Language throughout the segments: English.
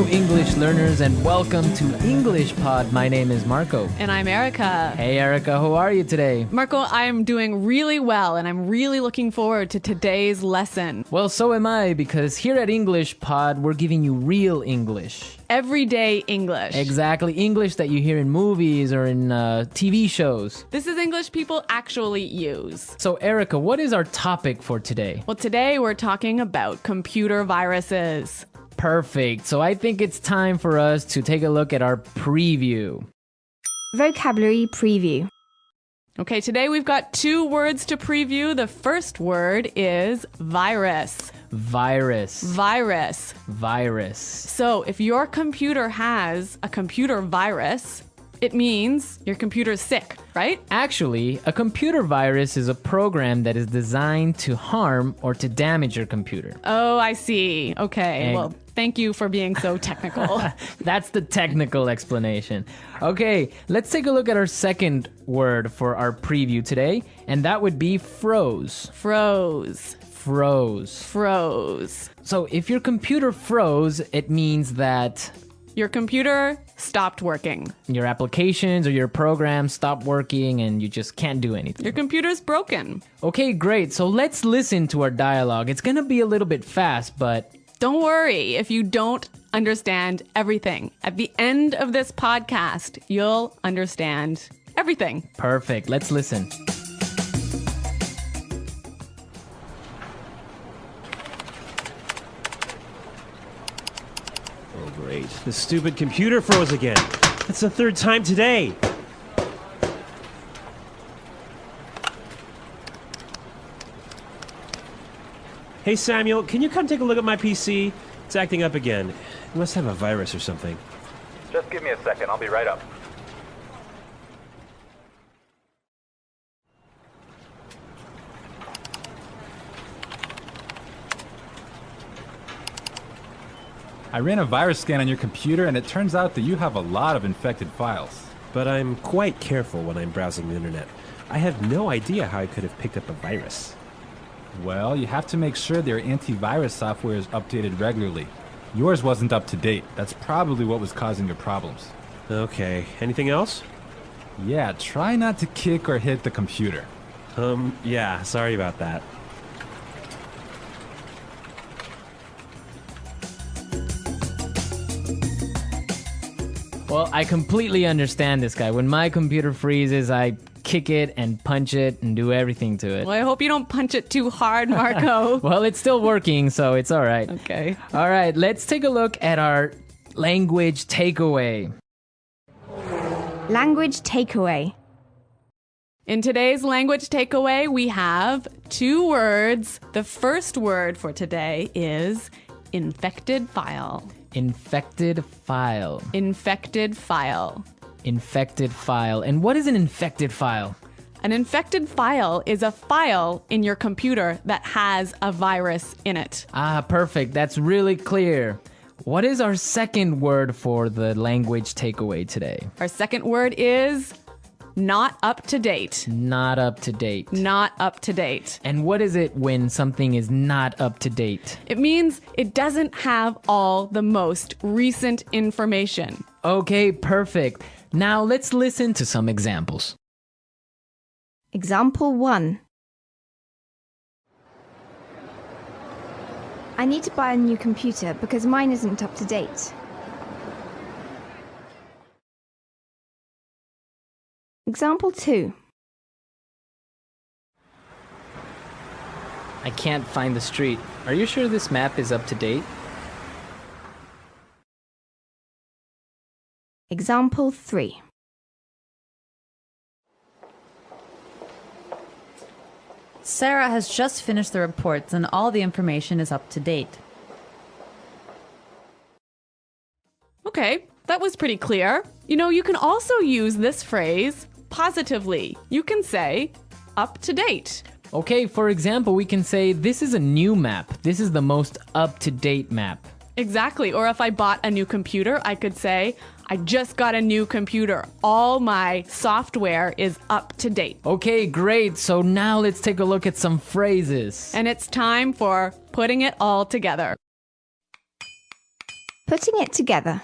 English learners, and welcome to English Pod. My name is Marco. And I'm Erica. Hey, Erica, how are you today? Marco, I'm doing really well, and I'm really looking forward to today's lesson. Well, so am I, because here at English Pod, we're giving you real English. Everyday English. Exactly, English that you hear in movies or in TV shows. This is English people actually use. So, Erica, what is our topic for today? Well, today we're talking about computer viruses. Perfect. So I think it's time for us to take a look at our preview. Vocabulary preview. Okay, today we've got 2 words to preview. The first word is virus. Virus. Virus. Virus. So if your computer has a computer virus, it means your computer's sick, right? Actually, a computer virus is a program that is designed to harm or to damage your computer. Oh, I see. Okay, well, thank you for being so technical. That's the technical explanation. Okay, let's take a look at our second word for our preview today, and that would be froze. Froze. Froze. Froze. So if your computer froze, it means that your computer stopped working. Your applications or your programs stop working and you just can't do anything. Your computer's broken. Okay, great. So let's listen to our dialogue. It's going to be a little bit fast, but don't worry if you don't understand everything. At the end of this podcast, you'll understand everything. Perfect. Let's listen. Great. The stupid computer froze again. That's the 3rd time today. Hey, Samuel, can you come take a look at my PC? It's acting up again. It must have a virus or something. Just give me a second. I'll be right up. I ran a virus scan on your computer, and it turns out that you have a lot of infected files. But I'm quite careful when I'm browsing the internet. I have no idea how I could have picked up a virus. Well, you have to make sure their antivirus software is updated regularly. Yours wasn't up to date. That's probably what was causing your problems. Okay. Anything else? Yeah, try not to kick or hit the computer. Yeah, sorry about that. Well, I completely understand this guy. When my computer freezes, I kick it and punch it and do everything to it. Well, I hope you don't punch it too hard, Marco. Well, it's still working, so it's all right. Okay. All right, let's take a look at our language takeaway. Language takeaway. In today's language takeaway, we have 2 words. The first word for today is infected file. Infected file. Infected file. Infected file. And what is an infected file? An infected file is a file in your computer that has a virus in it. Ah, perfect. That's really clear. What is our second word for the language takeaway today? Our second word is not up to date. Not up to date. Not up to date. And what is it when something is not up to date? It means it doesn't have all the most recent information. Okay, perfect. Now let's listen to some examples. Example 1. I need to buy a new computer because mine isn't up to date. Example 2. I can't find the street. Are you sure this map is up to date? Example 3. Sarah has just finished the reports and all the information is up to date. Okay, that was pretty clear. You know, you can also use this phrase positively. You can say, up to date. Okay, for example, we can say, this is a new map. This is the most up-to-date map. Exactly. Or if I bought a new computer, I could say, I just got a new computer. All my software is up to date. Okay, great. So now let's take a look at some phrases. And it's time for putting it all together. Putting it together.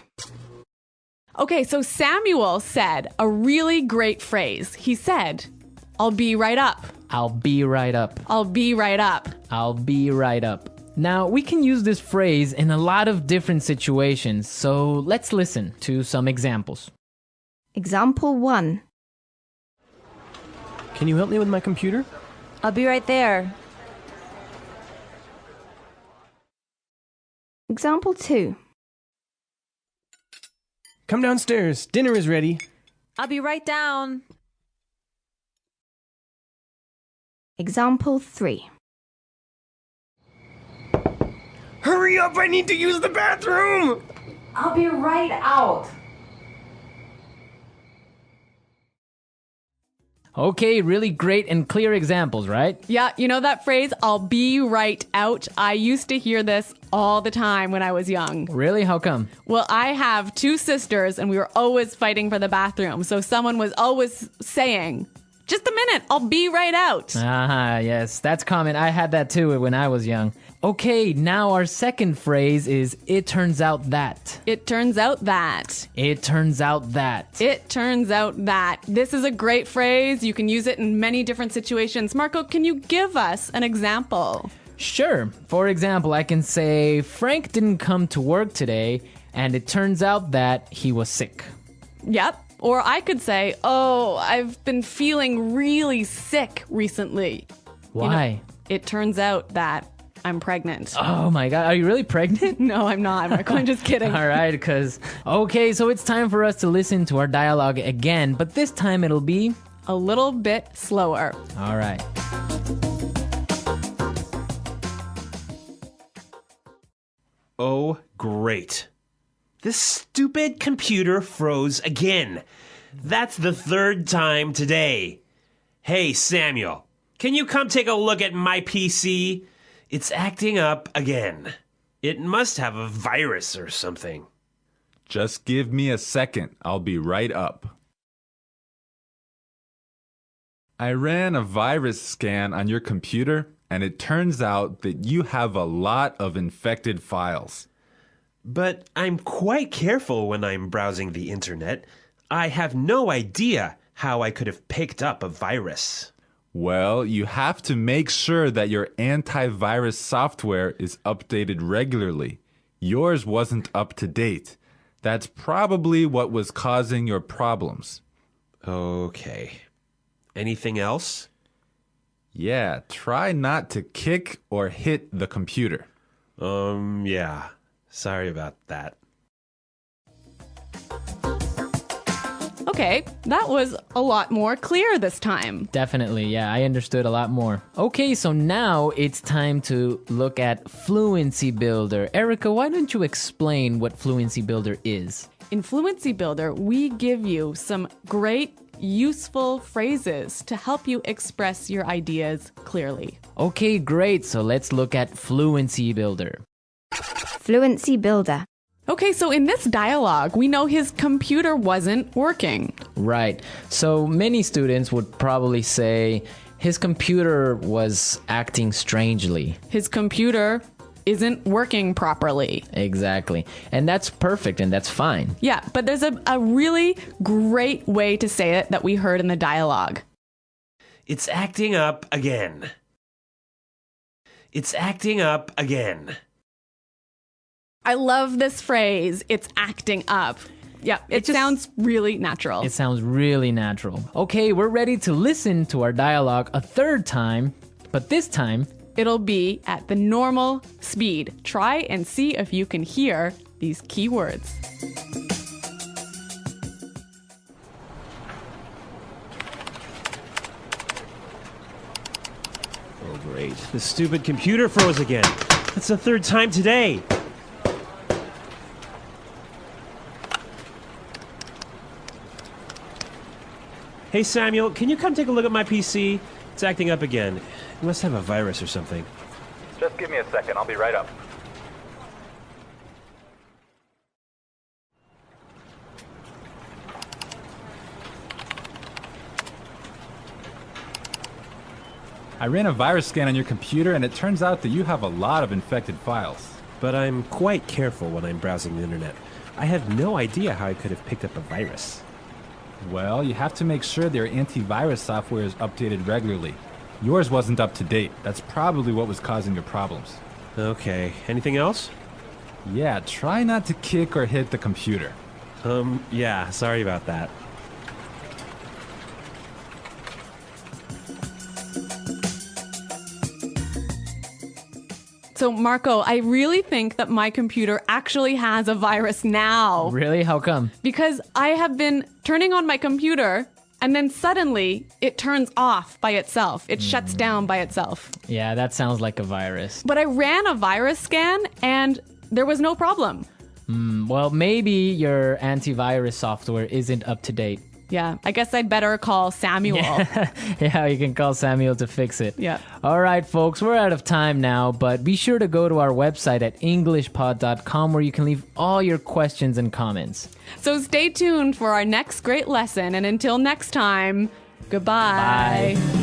Okay, so Samuel said a really great phrase. He said, I'll be right up. I'll be right up. I'll be right up. I'll be right up. Now, we can use this phrase in a lot of different situations, so let's listen to some examples. Example 1. Can you help me with my computer? I'll be right there. Example 2. Come downstairs. Dinner is ready. I'll be right down. Example 3. Hurry up, I need to use the bathroom! I'll be right out. Okay, really great and clear examples, right? Yeah, you know that phrase, I'll be right out? I used to hear this all the time when I was young. Really? How come? Well, I have 2 sisters and we were always fighting for the bathroom. So someone was always saying, just a minute, I'll be right out. Ah, yes, that's common. I had that too when I was young. Okay, now our second phrase is, it turns out that. It turns out that. It turns out that. It turns out that. This is a great phrase. You can use it in many different situations. Marco, can you give us an example? Sure. For example, I can say, Frank didn't come to work today, and it turns out that he was sick. Yep. Or I could say, oh, I've been feeling really sick recently. Why? It turns out that I'm pregnant. Oh my God, are you really pregnant? No, I'm not, Marco. I'm just kidding. All right, okay, so it's time for us to listen to our dialogue again, but this time it'll be A little bit slower. all right. Oh, great. This stupid computer froze again. That's the 3rd time today. Hey, Samuel, can you come take a look at my PC? It's acting up again. It must have a virus or something. Just give me a second. I'll be right up. I ran a virus scan on your computer, and it turns out that you have a lot of infected files. But I'm quite careful when I'm browsing the internet. I have no idea how I could have picked up a virus. Well, you have to make sure that your antivirus software is updated regularly. Yours wasn't up to date. That's probably what was causing your problems. Okay. Anything else? Yeah, try not to kick or hit the computer. Yeah. Sorry about that. Okay, that was a lot more clear this time. Definitely, yeah, I understood a lot more. Okay, so now it's time to look at Fluency Builder. Erica, why don't you explain what Fluency Builder is? In Fluency Builder, we give you some great, useful phrases to help you express your ideas clearly. Okay, great, so let's look at Fluency Builder. Fluency Builder. Okay, so in this dialogue, we know his computer wasn't working. Right, so many students would probably say his computer was acting strangely. His computer isn't working properly. Exactly, and that's perfect and that's fine. Yeah, but there's a really great way to say it that we heard in the dialogue. It's acting up again. It's acting up again. I love this phrase, it's acting up. Yeah, it sounds really natural. It sounds really natural. Okay, we're ready to listen to our dialogue a 3rd time, but this time, it'll be at the normal speed. Try and see if you can hear these key words. Oh, great. The stupid computer froze again. That's the 3rd time today. Hey, Samuel, can you come take a look at my PC? It's acting up again. It must have a virus or something. Just give me a second. I'll be right up. I ran a virus scan on your computer, and it turns out that you have a lot of infected files. but I'm quite careful when I'm browsing the internet. I have no idea how I could have picked up a virus. Well, you have to make sure their antivirus software is updated regularly. Yours wasn't up to date. That's probably what was causing your problems. Okay, anything else? Yeah, try not to kick or hit the computer. Yeah, sorry about that. So, Marco, I really think that my computer actually has a virus now. Really? How come? Because I have been turning on my computer and then suddenly it turns off by itself. It shuts down by itself. Yeah, that sounds like a virus. But I ran a virus scan and there was no problem. Well, maybe your antivirus software isn't up to date. Yeah, I guess I'd better call Samuel. Yeah, you can call Samuel to fix it. Yeah. All right, folks, we're out of time now, but be sure to go to our website at englishpod.com where you can leave all your questions and comments. So stay tuned for our next great lesson. And until next time, goodbye. Bye.